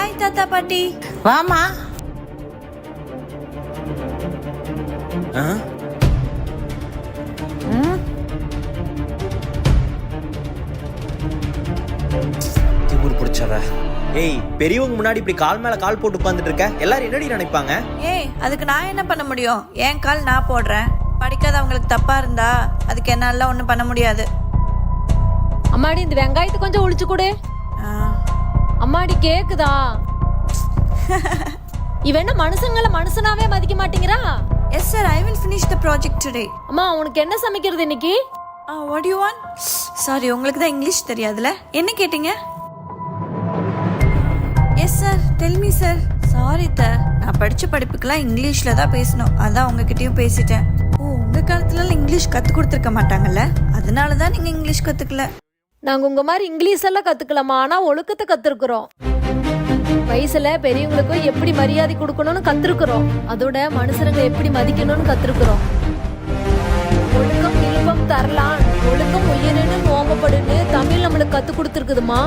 Hi தாத்தா பாட்டி. வாமா. திமிரு பிடிச்சவ. ஏய், பெரியவங்க முன்னாடி இப்படி கால் மேல கால் போட்டு உட்கார்ந்துட்டு இருக்க, எல்லாரும் என்னடி நினைப்பாங்க? ஏய், அதுக்கு நான் என்ன பண்ண முடியும்? என் கால் நான் போடுறேன். படிக்காதவங்களுக்கு தப்பா இருந்தா அதுக்கு என்னால ஒண்ணும் பண்ண முடியாது. அம்மாடி இந்த வெங்காயத்தை கொஞ்சம் ஒளிச்சு கொடு. அம்மாடி கேக்குதா? இவ என்ன மனுஷங்கள மனுஷனாவே மதிக்க மாட்டேங்கிறா? Yes sir, I will finish the project today. அம்மா உனக்கு என்ன சமைக்கிறது இன்னைக்கு? What do you want? Sorry, உங்களுக்கு தான் இங்கிலீஷ் தெரியாதுல. என்ன கேட்டீங்க? Yes sir, tell me sir. Sorry த, நான் படிச்ச படிப்புக்கெல்லாம் இங்கிலீஷ்ல தான் பேசணும். அதான் உங்ககிட்டயும் பேசிட்டேன். ஓ, உங்க காலத்துல இங்கிலீஷ் கத்து கொடுத்துருக்க மாட்டாங்கல்ல, அதனால தான் நீங்க இங்கிலீஷ் கத்துக்கல. நாங்க உங்க மாதிரி இங்கிலீஷ் எல்லாம் கத்துக்கலாமா, ஆனா ஒழுக்கத்தை கத்துருக்குறோம். வயசுல பெரியவங்களுக்கும் எப்படி மரியாதை கொடுக்கணும்னு கத்துருக்குறோம். அதோட மனுஷங்களை எப்படி மதிக்கணும்னு கத்துருக்குறோம். ஒழுக்கம் இல்பம் தரலாம், ஒழுக்கம் உயிரினு நோம்பப்படுன்னு தமிழ் நம்மளுக்கு கத்து கொடுத்துருக்குதுமா.